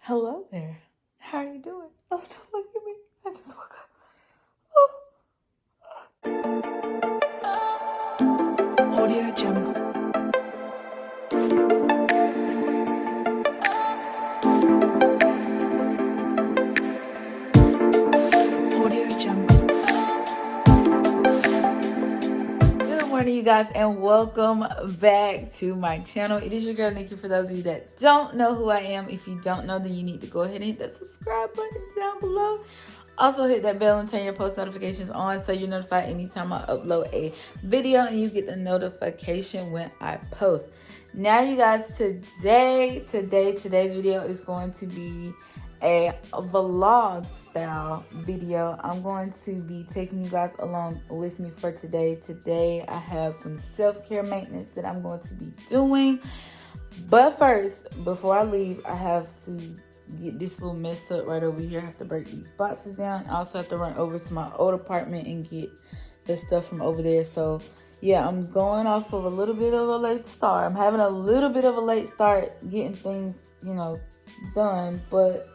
Hello there. How are you doing? Oh no, look at me. I just woke up. Audio Jungle. Audio Jungle. Good morning, you guys, and welcome back to my channel. It is your girl, Nikki. For those of you that don't know who I am, if you don't know, then you need to go ahead and hit that subscribe button down below. Also, hit that bell and turn your post notifications on so you're notified anytime I upload a video and you get the notification when I post. Now, you guys, today's video is going to be a vlog style video. I'm going to be taking you guys along with me for today. Today, I have some self-care maintenance that I'm going to be doing. But first, before I leave, I have to get this little mess up right over here. I have to break these boxes down. I also have to run over to my old apartment and get the stuff from over there. So yeah, I'm going off of a little bit of a late start. I'm having a little bit of a late start getting things, done, but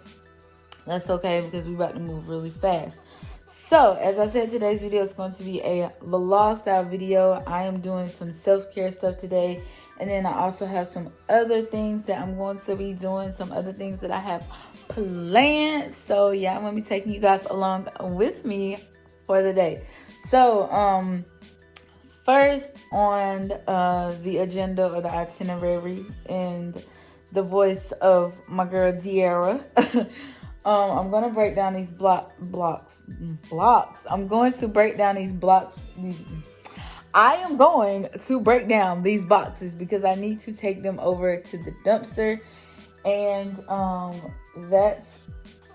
that's okay because we're about to move really fast. So, as I said, today's video is going to be a vlog style video. I am doing some self-care stuff today. And then I also have some other things that I'm going to be doing, some other things that I have planned. So, yeah, I'm going to be taking you guys along with me for the day. So, first on the agenda or the itinerary and the voice of my girl, Diera. I'm going to break down these blocks. I'm going to break down these blocks. I am going to break down these boxes because I need to take them over to the dumpster. And that's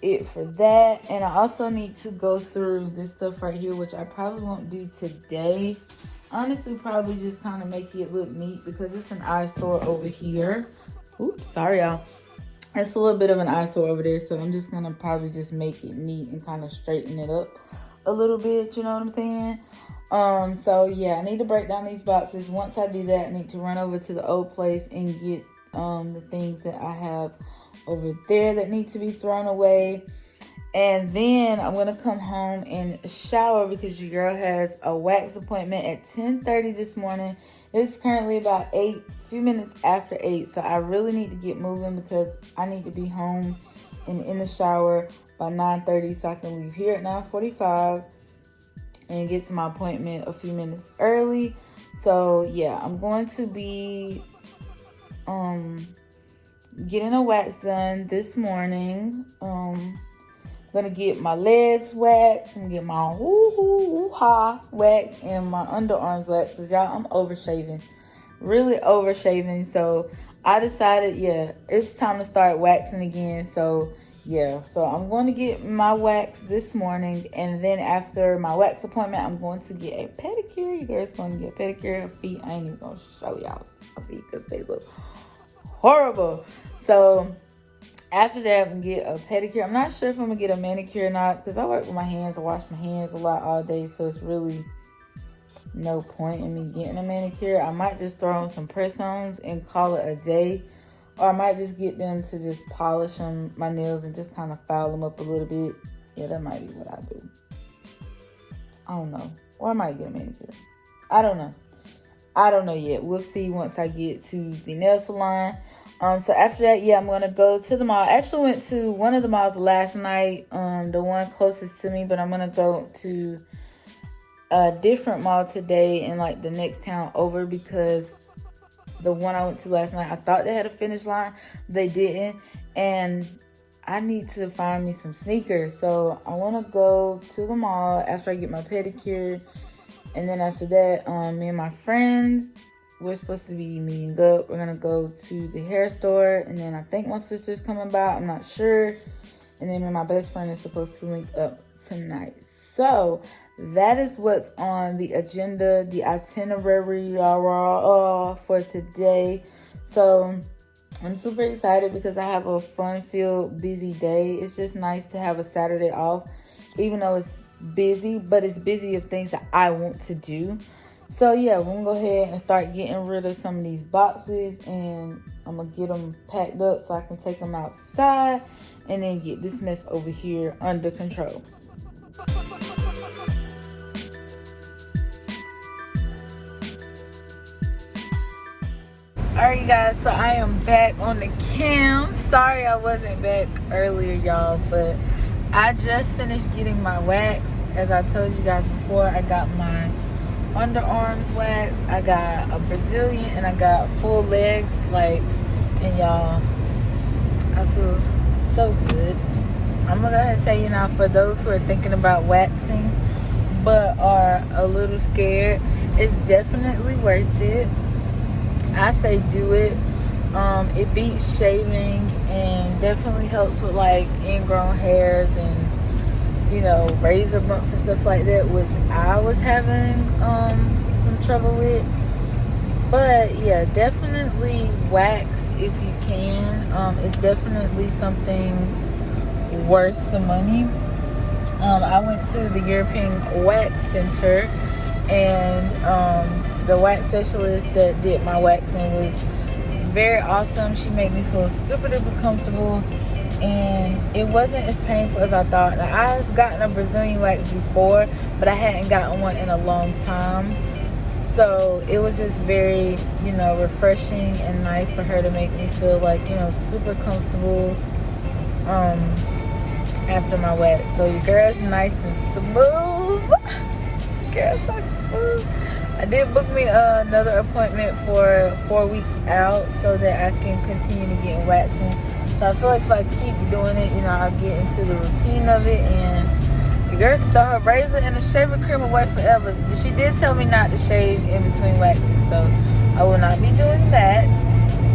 it for that. And I also need to go through this stuff right here, which I probably won't do today. Honestly, probably just kind of make it look neat because it's an eyesore over here. Oops, sorry, y'all. It's a little bit of an eyesore over there, so I'm just going to probably just make it neat and kind of straighten it up a little bit, you know what I'm saying? So yeah, I need to break down these boxes. Once I do that, I need to run over to the old place and get the things that I have over there that need to be thrown away. And then I'm going to come home and shower because your girl has a wax appointment at 10:30 this morning. It's currently about 8, a few minutes after 8. So I really need to get moving because I need to be home and in the shower by 9:30 so I can leave here at 9:45 and get to my appointment a few minutes early. So yeah, I'm going to be getting a wax done this morning. I'm gonna get my legs waxed and get my woo-ha waxed and my underarms waxed because y'all, I'm overshaving, really overshaving. So I decided, yeah, it's time to start waxing again. So yeah, so I'm going to get my wax this morning, and then after my wax appointment, I'm going to get a pedicure. You guys going to get a pedicure. Her feet, I ain't even gonna show y'all my feet because they look horrible. So after that, I'm going to get a pedicure. I'm not sure if I'm going to get a manicure or not because I work with my hands. I wash my hands a lot all day, so it's really no point in me getting a manicure. I might just throw on some press-ons and call it a day. Or I might just get them to just polish my nails and just kind of foul them up a little bit. Yeah, that might be what I do. I don't know. Or I might get a manicure. I don't know. I don't know yet. We'll see once I get to the nail salon. So after that, yeah, I'm going to go to the mall. I actually went to one of the malls last night, the one closest to me, but I'm going to go to a different mall today in like the next town over because the one I went to last night, I thought they had a finish line. They didn't. And I need to find me some sneakers. So I want to go to the mall after I get my pedicure. And then after that, me and my friends, we're supposed to be meeting up. We're going to go to the hair store. And then I think my sister's coming by. I'm not sure. And then me and my best friend is supposed to link up tonight. So that is what's on the agenda, the itinerary for today. So I'm super excited because I have a fun-filled, busy day. It's just nice to have a Saturday off, even though it's busy, but it's busy of things that I want to do. So yeah, we're gonna go ahead and start getting rid of some of these boxes, and I'm gonna get them packed up so I can take them outside and then get this mess over here under control. Alright, you guys, so I am back on the cam. Sorry I wasn't back earlier, y'all, but I just finished getting my wax. As I told you guys before, I got my underarms wax, I got a Brazilian, and I got full legs. Like, and y'all, I feel so good. I'm gonna go ahead and tell you now, for those who are thinking about waxing but are a little scared, it's definitely worth it. I say do it. It beats shaving and definitely helps with like ingrown hairs and, you know, razor bumps and stuff like that, which I was having some trouble with. But yeah, definitely wax if you can. It's definitely something worth the money. I went to the European Wax Center, and the wax specialist that did my waxing was very awesome. She made me feel super duper comfortable, and it wasn't as painful as I thought. Now, I've gotten a Brazilian wax before, but I hadn't gotten one in a long time, so it was just very, you know, refreshing and nice for her to make me feel like, you know, super comfortable after my wax. So your girl's nice and smooth. Girl's nice and smooth. I did book me another appointment for 4 weeks out so that I can continue to get waxing. So I feel like if I keep doing it, you know, I'll get into the routine of it, and the girl can throw her razor and a shaving cream away forever. She did tell me not to shave in between waxing, so I will not be doing that.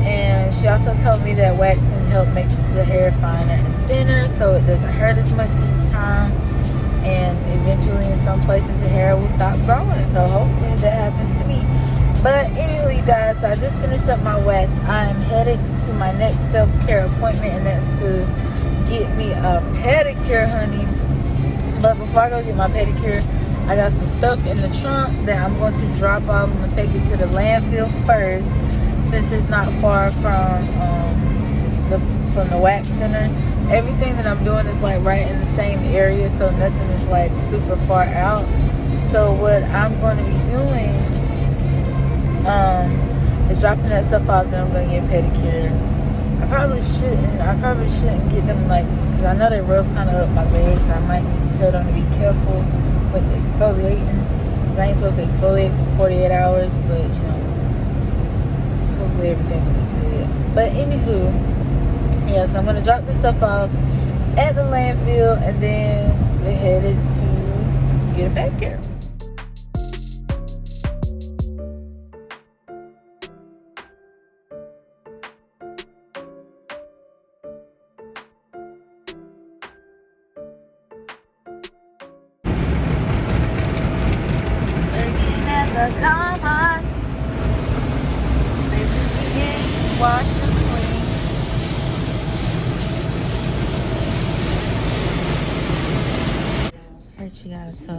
And she also told me that waxing helps make the hair finer and thinner, so it doesn't hurt as much each time. And eventually in some places the hair will stop growing, so hopefully that happens to me. But anywho, you guys, so I just finished up my wax. I am headed to my next self-care appointment, and that's to get me a pedicure, honey. But before I go get my pedicure, I got some stuff in the trunk that I'm going to drop off. I'm going to take it to the landfill first, since it's not far from the wax center. Everything that I'm doing is like right in the same area, so nothing is like super far out. So what I'm going to be doing is dropping that stuff off, then I'm going to get pedicure. I probably shouldn't get them, like, because I know they rub kind of up my legs, so I might need to tell them to be careful with the exfoliating, because I ain't supposed to exfoliate for 48 hours, but you know, hopefully everything will be good. But anywho, yeah, so I'm going to drop this stuff off at the landfill, and then we're headed to get a pedicure. We're getting at the car wash. Baby, getting washed and clean. You guys, so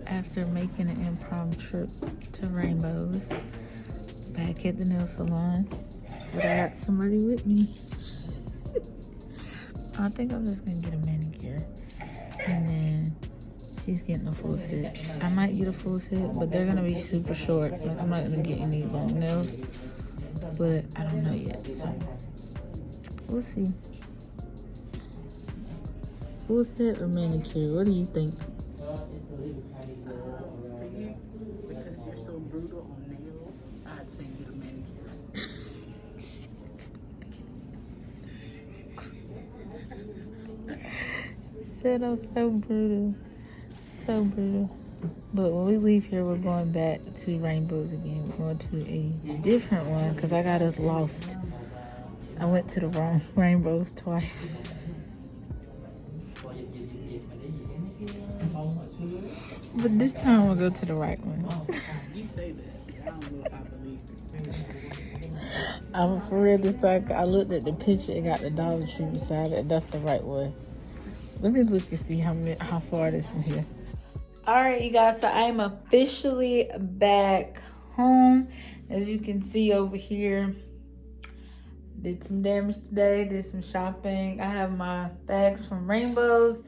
after making an impromptu trip to Rainbows, back at the nail salon, but I got somebody with me. I think I'm just gonna get a manicure, and then she's getting a full set. I might get a full set, but they're gonna be super short. Like, I'm not gonna get any long nails, but I don't know yet, so we'll see. Full set or manicure? What do you think? For you, because you're so brutal on nails, I'd say get a manicure. She said I'm so brutal. So brutal. But when we leave here, we're going back to Rainbows again. We're going to a different one because I got us lost. I went to the wrong Rainbows twice. But this time we'll go to the right one. You say that. I don't know if I believe it. I'm for real this time. I looked at the picture and got the Dollar Tree beside it. That's the right one. Let me look and see how far it is from here. Alright, you guys, so I am officially back home. As you can see over here, did some damage today, did some shopping. I have my bags from Rainbows,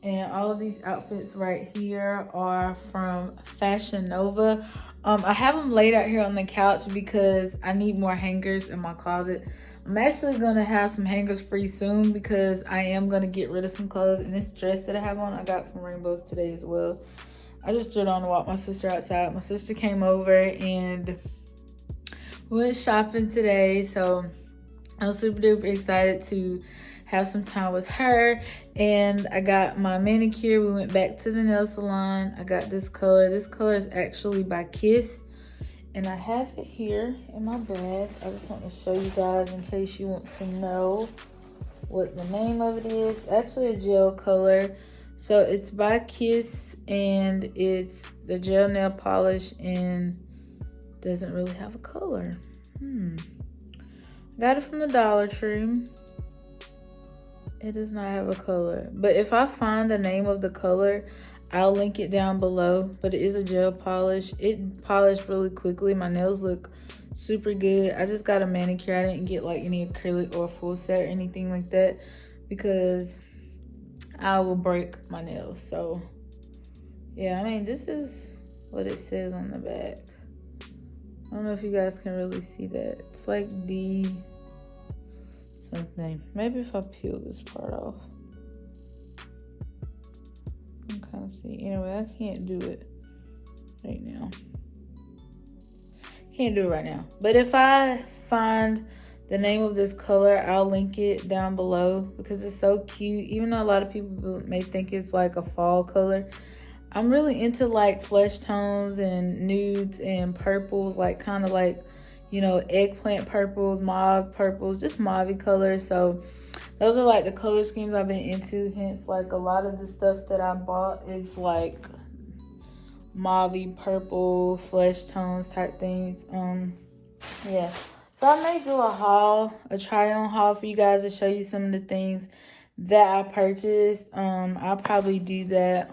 and all of these outfits right here are from Fashion Nova. I have them laid out here on the couch because I need more hangers in my closet. I'm actually gonna have some hangers free soon because I am gonna get rid of some clothes. And this dress that I have on, I got from Rainbows today as well. I just threw it on to walk my sister outside. My sister came over and we went shopping today, so I'm super duper excited to have some time with her. And I got my manicure. We went back to the nail salon. I got this color. This color is actually by Kiss, and I have it here in my bag. I just want to show you guys in case you want to know what the name of it is. It's actually a gel color. So it's by Kiss, and it's the gel nail polish and doesn't really have a color. Got it from the Dollar Tree. It does not have a color. But if I find the name of the color, I'll link it down below. But it is a gel polish. It polished really quickly. My nails look super good. I just got a manicure. I didn't get like any acrylic or full set or anything like that because I will break my nails. So yeah, I mean, this is what it says on the back. I don't know if you guys can really see that. It's like D something. Maybe if I peel this part off. I can kind of see. Anyway, I can't do it right now. Can't do it right now. But if I find the name of this color, I'll link it down below because it's so cute. Even though a lot of people may think it's like a fall color, I'm really into like flesh tones and nudes and purples, like kind of like, you know, eggplant purples, mauve purples, just mauve colors. So those are like the color schemes I've been into. Hence, like a lot of the stuff that I bought is like mauve, purple, flesh tones type things. Yeah. So I may do a haul, a try on haul for you guys to show you some of the things that I purchased. I'll probably do that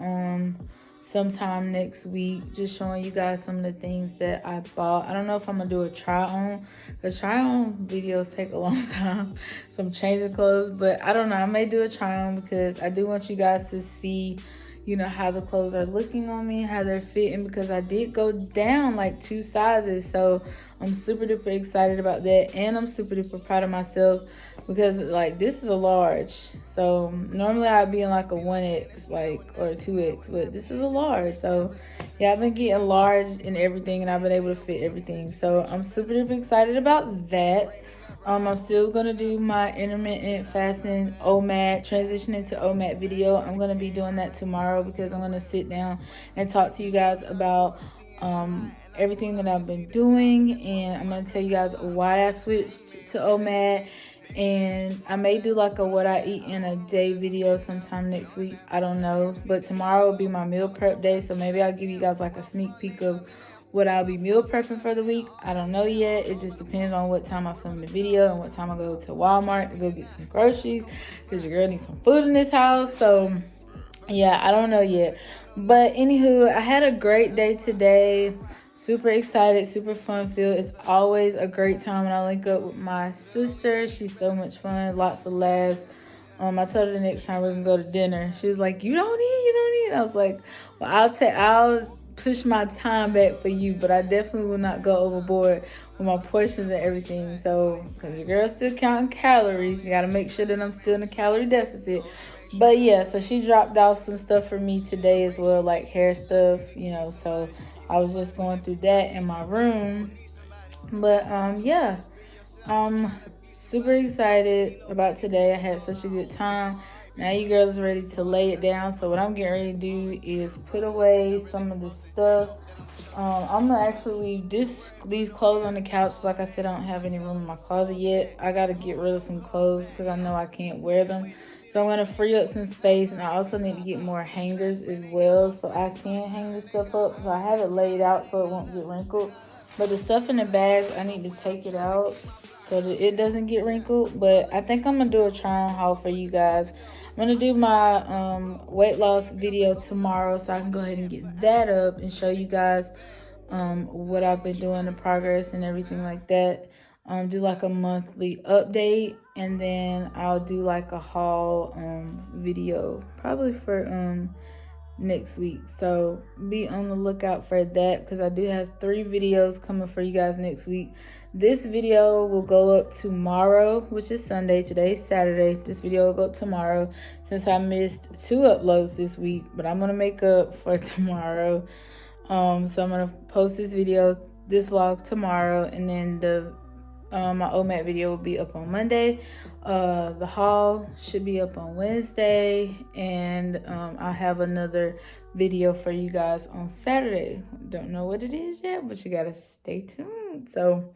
sometime next week, just showing you guys some of the things that I bought. I don't know if I'm gonna do a try on, because try on videos take a long time, so I'm changing clothes. But I don't know, I may do a try on because I do want you guys to see, you know, how the clothes are looking on me, how they're fitting, because I did go down like 2 sizes. So I'm super duper excited about that, and I'm super duper proud of myself because like this is a large. So normally I'd be in like a 1X like or a 2X, but this is a large. So yeah, I've been getting large in everything, and I've been able to fit everything. So I'm super duper excited about that. I'm still gonna do my intermittent fasting OMAD, transitioning to OMAD video. I'm gonna be doing that tomorrow because I'm gonna sit down and talk to you guys about everything that I've been doing, and I'm gonna tell you guys why I switched to OMAD. And I may do like a what I eat in a day video sometime next week. I don't know, but tomorrow will be my meal prep day, so maybe I'll give you guys like a sneak peek of what I'll be meal prepping for the week. I don't know yet. It just depends on what time I film the video and what time I go to Walmart to go get some groceries, because your girl needs some food in this house. So yeah, I don't know yet. But anywho, I had a great day today. Super excited, super fun filled. It's always a great time when I link up with my sister. She's so much fun, lots of laughs. I told her the next time we're gonna go to dinner. She was like, you don't eat. I was like, well, I'll push my time back for you, but I definitely will not go overboard with my portions and everything. So, because your girl's still counting calories, you got to make sure that I'm still in a calorie deficit. But yeah, so she dropped off some stuff for me today as well, like hair stuff, you know. So I was just going through that in my room. But yeah, I'm super excited about today. I had such a good time. Now you girls are ready to lay it down. So what I'm getting ready to do is put away some of the stuff. I'm gonna actually leave these clothes on the couch. Like I said, I don't have any room in my closet yet. I gotta get rid of some clothes because I know I can't wear them. So I'm gonna free up some space, and I also need to get more hangers as well, so I can hang this stuff up. So I have it laid out so it won't get wrinkled. But the stuff in the bags, I need to take it out so that it doesn't get wrinkled. But I think I'm gonna do a try on haul for you guys. I'm gonna do my weight loss video tomorrow, so I can go ahead and get that up and show you guys what I've been doing, the progress and everything like that. Do like a monthly update, and then I'll do like a haul video probably for next week. So be on the lookout for that, because I do have 3 videos coming for you guys next week. This video will go up tomorrow, which is Sunday. Today's Saturday. This video will go up tomorrow since I missed 2 uploads this week, but I'm gonna make up for tomorrow. So I'm gonna post this video, this vlog tomorrow, and then the my OMAT video will be up on Monday. The haul should be up on Wednesday, and I'll have another video for you guys on Saturday. Don't know what it is yet, but you gotta stay tuned. So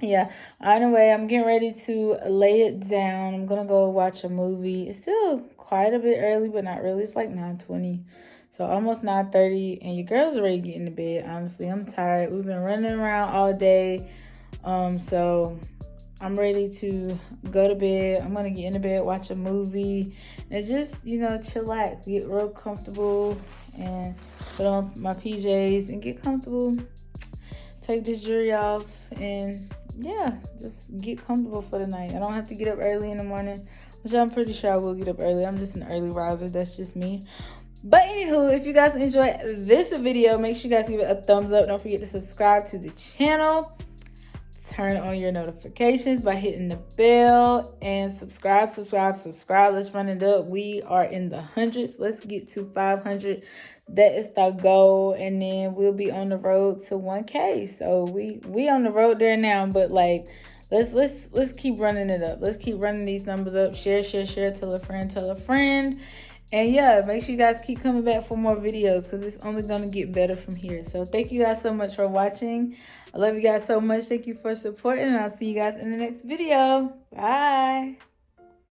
yeah, anyway, I'm getting ready to lay it down. I'm gonna go watch a movie. It's still quite a bit early, but not really. It's like 9:20. So almost 9:30, and your girl's ready to get into bed. Honestly, I'm tired. We've been running around all day. So I'm ready to go to bed. I'm gonna get into bed, watch a movie, and just, you know, chillax, get real comfortable, and put on my PJs and get comfortable. Take this jewelry off, and yeah, just get comfortable for the night. I don't have to get up early in the morning, which I'm pretty sure I will get up early. I'm just an early riser. That's just me. But anywho, if you guys enjoyed this video, make sure you guys give it a thumbs up. Don't forget to subscribe to the channel. Turn on your notifications by hitting the bell, and subscribe. Let's run it up. We are in the hundreds. Let's get to 500. That is our goal, and then we'll be on the road to 1K. So we on the road there now, but like let's keep running it up. Let's keep running these numbers up. Share, tell a friend. And yeah, make sure you guys keep coming back for more videos, because it's only going to get better from here. So thank you guys so much for watching. I love you guys so much. Thank you for supporting, and I'll see you guys in the next video. Bye.